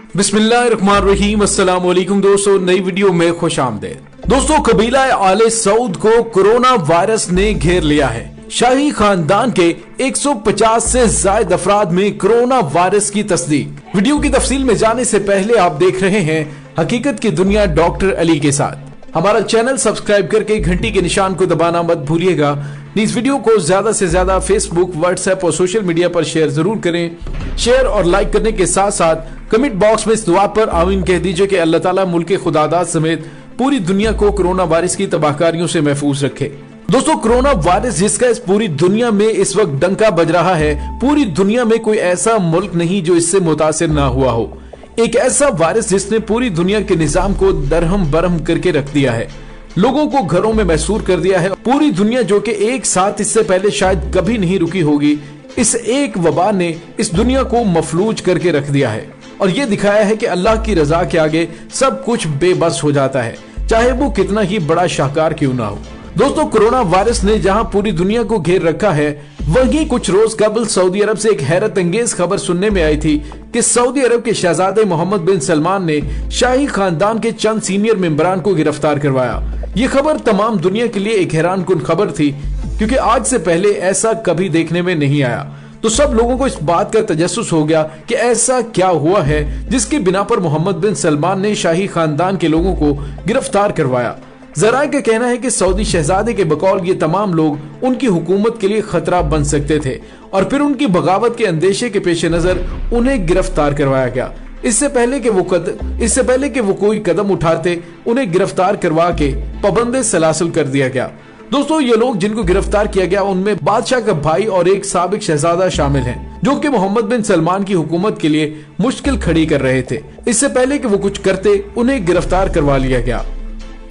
बिस्मिल्लाहिर्रहमानिर्रहीम। अस्सलाम वालेकुम दोस्तों, नई वीडियो में खुश आमदेद। दोस्तों, कबीला आले सऊद को कोरोना वायरस ने घेर लिया है। शाही खानदान के 150 से ज्यादा अफराद में कोरोना वायरस की तस्दीक। वीडियो की तफसील में जाने से पहले आप देख रहे हैं हकीकत की दुनिया डॉक्टर अली के साथ। हमारा चैनल सब्सक्राइब करके घंटी के निशान को दबाना मत भूलिएगा। इस वीडियो को ज्यादा से ज्यादा फेसबुक, व्हाट्सएप और सोशल मीडिया पर शेयर जरूर करें। शेयर और लाइक करने के साथ साथ कमेंट बॉक्स में इस दुआ पर आमीन कह दीजिए कि अल्लाह ताला मुल्क खुदादाद समेत पूरी दुनिया को कोरोना वायरस की तबाहकारियों से महफूज रखे। दोस्तों, कोरोना वायरस जिसका इस पूरी दुनिया में इस वक्त डंका बज रहा है, पूरी दुनिया में कोई ऐसा मुल्क नहीं जो इससे मुतासिर ना हुआ हो। एक ऐसा वायरस जिसने पूरी दुनिया के निजाम को दरहम बरहम करके रख दिया है, लोगों को घरों में महसूर कर दिया है। पूरी दुनिया जो कि एक साथ इससे पहले शायद कभी नहीं रुकी होगी, इस एक वबा ने इस दुनिया को मफलूज करके रख दिया है और ये दिखाया है कि अल्लाह की रजा के आगे सब कुछ बेबस हो जाता है, चाहे वो कितना ही बड़ा शाहकार क्यों ना हो। दोस्तों, कोरोना वायरस ने जहां पूरी दुनिया को घेर रखा है, वहीं कुछ रोज कबल सऊदी अरब से एक हैरत अंगेज खबर सुनने में आई थी कि सऊदी अरब के शहजादे मोहम्मद बिन सलमान ने शाही खानदान के चंद सीनियर मेंबरान को गिरफ्तार करवाया। ये खबर तमाम दुनिया के लिए एक हैरान कुन खबर थी, क्योंकि आज से पहले ऐसा कभी देखने में नहीं आया। तो सब लोगों को इस बात का तजस्सुस हो गया कि ऐसा क्या हुआ है जिसके बिना पर मोहम्मद बिन सलमान ने शाही खानदान के लोगों को गिरफ्तार करवाया। जराए का कहना है कि सऊदी शहजादे के बकौल ये तमाम लोग उनकी हुकूमत के लिए खतरा बन सकते थे और फिर उनकी बगावत के अंदेशे के पेश नजर उन्हें गिरफ्तार करवाया गया। इससे पहले कि वो कोई कदम उठाते, उन्हें गिरफ्तार करवा के पाबंदे सलासल कर दिया गया। दोस्तों, ये लोग जिनको गिरफ्तार किया गया उनमें बादशाह का भाई और एक साबिक शहजादा शामिल हैं, जो कि मोहम्मद बिन सलमान की हुकूमत के लिए मुश्किल खड़ी कर रहे थे। इससे पहले कि वो कुछ करते, उन्हें गिरफ्तार करवा लिया गया।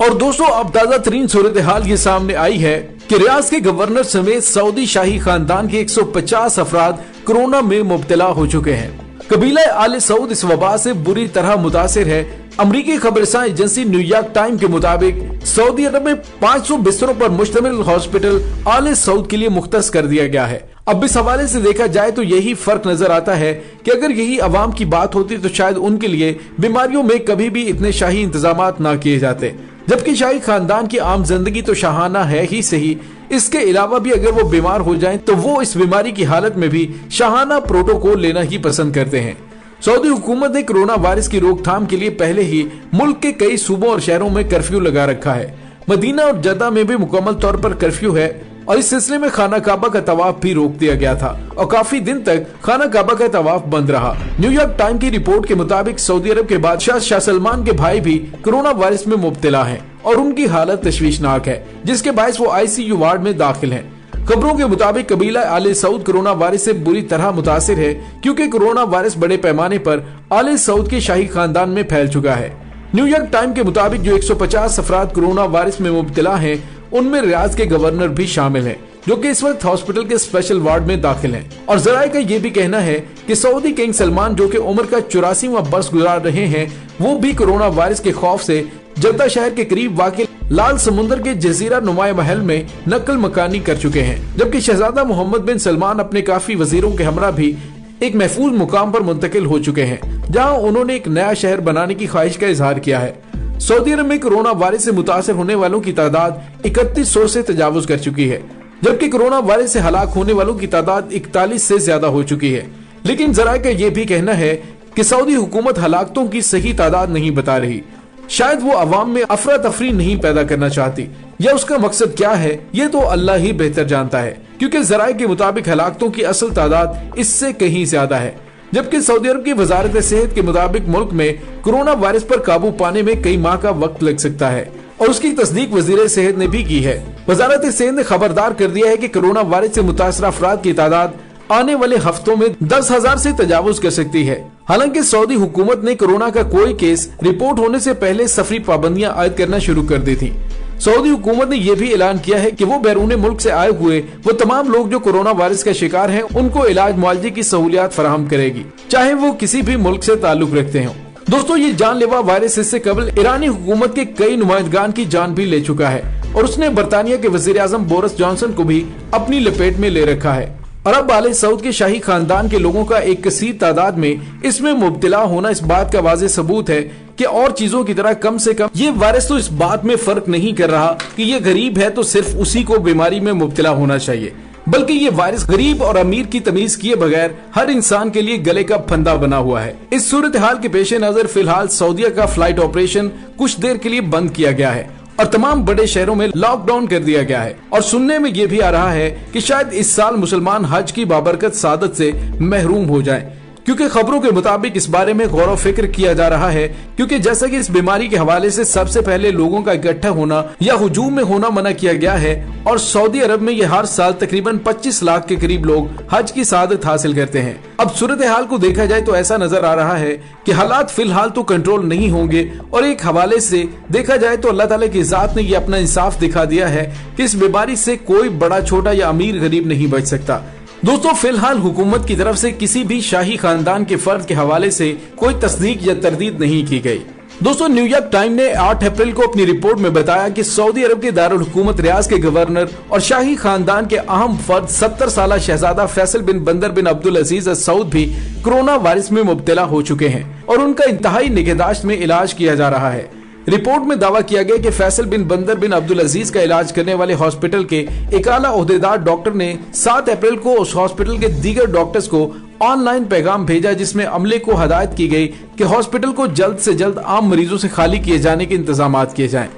और दोस्तों, अब ताजा तरीन सूरत हाल ये सामने आई है कि रियाज के गवर्नर समेत सऊदी शाही खानदान के 150 अफराद कोरोना में मुब्तला हो चुके हैं। कबीला आले सऊद इस वबा से बुरी तरह मुतासिर है। अमरीकी खबरसां एजेंसी न्यूयॉर्क टाइम के मुताबिक सऊदी अरब में 500 बिस्तरों पर मुश्तमिल हॉस्पिटल आले सऊद के लिए मुख्तस कर दिया गया है। अब इस हवाले से देखा जाए तो यही फर्क नजर आता है कि अगर यही अवाम की बात होती तो शायद उनके लिए बीमारियों में कभी भी इतने शाही इंतजामात ना किए जाते। जबकि शाही खानदान की आम जिंदगी तो शाहाना है ही सही, इसके अलावा भी अगर वो बीमार हो जाएं तो वो इस बीमारी की हालत में भी शाहाना प्रोटोकॉल लेना ही पसंद करते हैं। सऊदी हुकूमत ने कोरोना वायरस की रोकथाम के लिए पहले ही मुल्क के कई सूबों और शहरों में कर्फ्यू लगा रखा है। मदीना और जद्दा में भी मुकम्मल तौर पर कर्फ्यू है और इस सिलसिले में खाना काबा का तवाफ भी रोक दिया गया था और काफी दिन तक खाना काबा का तवाफ बंद रहा। न्यूयॉर्क टाइम की रिपोर्ट के मुताबिक सऊदी अरब के बादशाह शाह सलमान के भाई भी कोरोना वायरस में मुब्तला हैं और उनकी हालत तशवीशनाक है, जिसके बायस वो ICU वार्ड में दाखिल हैं। खबरों के मुताबिक कबीला आले सऊद कोरोना वायरस से बुरी तरह मुतासिर है, क्योंकि कोरोना वायरस बड़े पैमाने पर आले सऊद के शाही खानदान में फैल चुका है। न्यूयॉर्क टाइम के मुताबिक जो 150 अफराद कोरोना वायरस में मुब्तला हैं, उनमें रियाज के गवर्नर भी शामिल हैं, जो कि इस वक्त हॉस्पिटल के स्पेशल वार्ड में दाखिल हैं। और जराए का ये भी कहना है कि सऊदी किंग सलमान, जो कि उम्र का 84वां बरस गुजार रहे हैं, वो भी कोरोना वायरस के खौफ से जद्दा शहर के करीब वाक़ लाल समुंदर के जजीरा नुमाया महल में नकल मकानी कर चुके हैं। जबकि शहजादा मोहम्मद बिन सलमान अपने काफी वजीरों के हमरा भी एक महफूज मुकाम पर मुंतकिल हो चुके हैं, जहां उन्होंने एक नया शहर बनाने की ख्वाहिश का इजहार किया है। सऊदी अरब में कोरोना वायरस से मुतासर होने वालों की तादाद 3100 से तजावुज कर चुकी है, जबकि कोरोना वायरस से हलाक होने वालों की तादाद 41 से ज्यादा हो चुकी है। लेकिन जराए का ये भी कहना है कि सऊदी हुकूमत हलाकतों की सही तादाद नहीं बता रही। शायद वो अवाम में अफरा तफरी नहीं पैदा करना चाहती, या उसका मकसद क्या है ये तो अल्लाह ही बेहतर जानता है, क्योंकि जराए के मुताबिक हलाकतों की असल तादाद इससे कहीं ज्यादा है। जबकि सऊदी अरब की वजारत सेहत के मुताबिक मुल्क में कोरोना वायरस पर काबू पाने में कई माह का वक्त लग सकता है और उसकी तस्दीक वजीर सेहत ने भी की है। वजारत सेहत ने खबरदार कर दिया है कि कोरोना वायरस से मुतासर अफराद की तादाद आने वाले हफ्तों में 10,000 से तजावुज कर सकती है। हालांकि सऊदी हुकूमत ने कोरोना का कोई केस रिपोर्ट होने से पहले सफरी पाबंदियां आयद करना शुरू कर दी थी। सऊदी हुकूमत ने यह भी ऐलान किया है कि वो बैरून मुल्क से आए हुए वो तमाम लोग जो कोरोना वायरस का शिकार हैं, उनको इलाज मुआवजे की सहूलियात फराहम करेगी, चाहे वो किसी भी मुल्क से ताल्लुक रखते हों। दोस्तों, ये जानलेवा वायरस इससे कबल ईरानी हुकूमत के कई नुमाइंदगान की जान भी ले चुका है और उसने बरतानिया के वजीर आजम बोरिस जॉनसन को भी अपनी लपेट में ले रखा है। और अब आले सऊद के शाही खानदान के लोगों का एक कसीर तादाद में इसमें मुब्तला होना इस बात का वाज़ेह सबूत है कि और चीजों की तरह कम से कम ये वायरस तो इस बात में फर्क नहीं कर रहा कि ये गरीब है तो सिर्फ उसी को बीमारी में मुब्तला होना चाहिए, बल्कि ये वायरस गरीब और अमीर की तमीज किए बगैर हर इंसान के लिए गले का फंदा बना हुआ है। इस सूरत हाल के पेश नजर फिलहाल सऊदीया का फ्लाइट ऑपरेशन कुछ देर के लिए बंद किया गया है और तमाम बड़े शहरों में लॉकडाउन कर दिया गया है। और सुनने में ये भी आ रहा है कि शायद इस साल मुसलमान हज की बाबरकत सादत से महरूम हो जाएं, क्योंकि खबरों के मुताबिक इस बारे में गौर व फिक्र किया जा रहा है, क्योंकि जैसा कि इस बीमारी के हवाले से सबसे पहले लोगों का इकट्ठा होना या हुजूम में होना मना किया गया है और सऊदी अरब में ये हर साल तकरीबन 25 लाख के करीब लोग हज की सादत हासिल करते हैं। अब सूरत हाल को देखा जाए तो ऐसा नजर आ रहा है कि हालात फिलहाल तो कंट्रोल नहीं होंगे और एक हवाले से देखा जाए तो अल्लाह ताला की जात ने ये अपना इंसाफ दिखा दिया है कि इस बीमारी से कोई बड़ा छोटा या अमीर गरीब नहीं बच सकता। दोस्तों फिलहाल हुकूमत की तरफ से किसी भी शाही खानदान के फर्द के हवाले से कोई तस्दीक या तरदीद नहीं की गई। दोस्तों न्यूयॉर्क टाइम ने 8 अप्रैल को अपनी रिपोर्ट में बताया कि सऊदी अरब के दारुल हुकूमत रियाज के गवर्नर और शाही खानदान के अहम फर्द 70 साल शहजादा फैसल बिन बंदर बिन अब्दुल अजीज अल सऊद भी कोरोना वायरस में मुब्तला हो चुके हैं और उनका इंतहाई निगहदाश्त में इलाज किया जा रहा है। रिपोर्ट में दावा किया गया कि फैसल बिन बंदर बिन अब्दुल अजीज का इलाज करने वाले हॉस्पिटल के एक आला ओहदेदार डॉक्टर ने 7 अप्रैल को उस हॉस्पिटल के दीगर डॉक्टर्स को ऑनलाइन पैगाम भेजा, जिसमें अमले को हदायत की गई कि हॉस्पिटल को जल्द से जल्द आम मरीजों से खाली किए जाने के इंतजाम किए जाएं।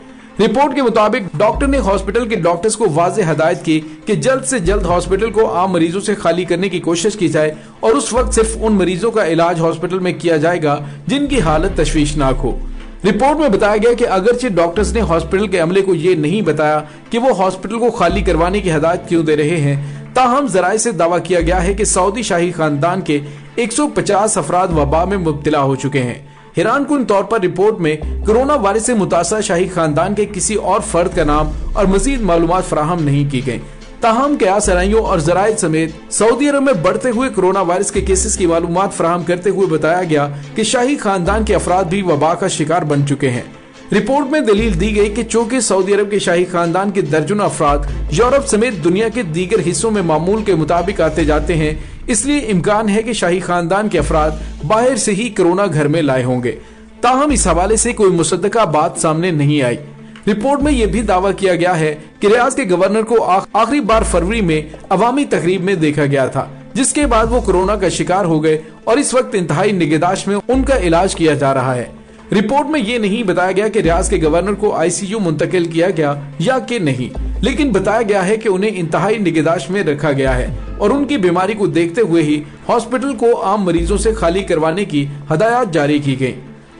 रिपोर्ट के मुताबिक डॉक्टर ने हॉस्पिटल के डॉक्टर्स को वाज़ेह हदायत की कि जल्द से जल्द हॉस्पिटल को आम मरीजों से खाली करने की कोशिश की जाए और उस वक्त सिर्फ उन मरीजों का इलाज हॉस्पिटल में किया जाएगा जिनकी हालत तशवीशनाक हो। रिपोर्ट में बताया गया कि अगरचे डॉक्टर्स ने हॉस्पिटल के अमले को ये नहीं बताया कि वो हॉस्पिटल को खाली करवाने की हदायत क्यों दे रहे हैं, ताहम जराए से दावा किया गया है कि सऊदी शाही खानदान के 150 अफराद वबा में मुब्तला हो चुके हैं। हैरानकुन तौर पर रिपोर्ट में कोरोना वायरस से मुतासर शाही खानदान के किसी और फर्द का नाम और मजीद मालूमात फराहम नहीं की गयी। ताहम कयास सराइयों और जराये समेत सऊदी अरब में बढ़ते हुए कोरोना वायरस के केसेस की मालूमात फराहम करते हुए बताया गया कि शाही खानदान के अफराद भी वबा का शिकार बन चुके हैं। रिपोर्ट में दलील दी गई कि चूंकि सऊदी अरब के शाही खानदान के दर्जनों अफराद यूरोप समेत दुनिया के दीगर हिस्सों में मामूल के मुताबिक आते जाते हैं, इसलिए इम्कान है कि शाही खानदान के अफराद बाहर से ही कोरोना घर में लाए होंगे। ताहम इस हवाले से कोई मुसद्दका बात सामने नहीं आई। रिपोर्ट में यह भी दावा किया गया है कि रियाज के गवर्नर को आखिरी बार फरवरी में अवामी तकरीब में देखा गया था, जिसके बाद वो कोरोना का शिकार हो गए और इस वक्त इंतहाई निगहदाश्त में उनका इलाज किया जा रहा है। रिपोर्ट में ये नहीं बताया गया कि रियाज के गवर्नर को आईसीयू मुंतकिल किया गया या कि नहीं, लेकिन बताया गया है कि उन्हें इंतहाई निगहदाश्त में रखा गया है और उनकी बीमारी को देखते हुए ही हॉस्पिटल को आम मरीजों से खाली करवाने की हदायत जारी की गयी।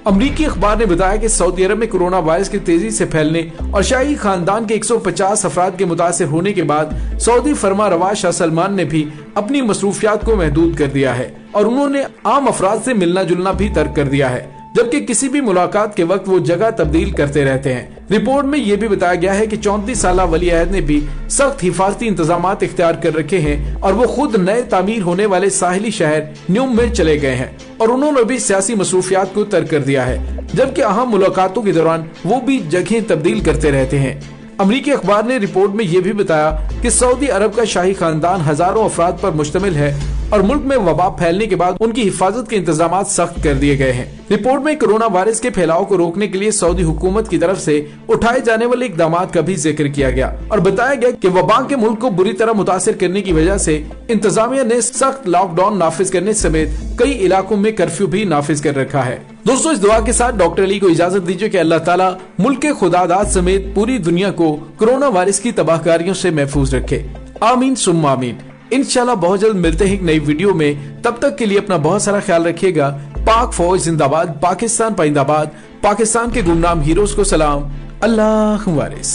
अमरीकी अखबार ने बताया कि सऊदी अरब में कोरोना वायरस के तेजी से फैलने और शाही खानदान के 150 अफराद के मुतासिर होने के बाद सऊदी फरमा रवा शाह सलमान ने भी अपनी मसरूफियात को महदूद कर दिया है और उन्होंने आम अफराद से मिलना जुलना भी तर्क कर दिया है, जबकि किसी भी मुलाकात के वक्त वो जगह तब्दील करते रहते हैं। रिपोर्ट में ये भी बताया गया है कि 34 साल वली अहद ने भी सख्त हिफाजती इंतजाम इख्तियार कर रखे हैं और वो खुद नए तामीर होने वाले साहिली शहर न्यूम में चले गए हैं और उन्होंने भी सियासी मसरूफियात को तर्क कर दिया है, जबकि अहम मुलाकातों के दौरान वो भी जगह तब्दील करते रहते हैं। अमरीकी अखबार ने रिपोर्ट में यह भी बताया कि सऊदी अरब का शाही खानदान हजारों अफराद पर मुश्तमिल है और मुल्क में वबा फैलने के बाद उनकी हिफाजत के इंतजाम सख्त कर दिए गए हैं। रिपोर्ट में कोरोना वायरस के फैलाव को रोकने के लिए सऊदी हुकूमत की तरफ से उठाए जाने वाले इकदाम का भी जिक्र किया गया और बताया गया कि वबा के मुल्क को बुरी तरह मुतासिर करने की वजह से इंतजामिया ने सख्त लॉकडाउन नाफिज करने समेत कई इलाकों में कर्फ्यू भी नाफिज कर रखा है। दोस्तों इस दुआ के साथ डॉक्टर अली को इजाजत दीजिए कि अल्लाह ताला मुल्क के खुदादाद समेत पूरी दुनिया को कोरोना वायरस की तबाहकारियों से महफूज रखे। आमीन सुम्मा आमीन। इंशाल्लाह बहुत जल्द मिलते हैं एक नई वीडियो में। तब तक के लिए अपना बहुत सारा ख्याल रखिएगा। पाक फौज जिंदाबाद, पाकिस्तान पाइंदाबाद, पाकिस्तान के गुमनाम हीरोज को सलाम। अल्लाह वारिस।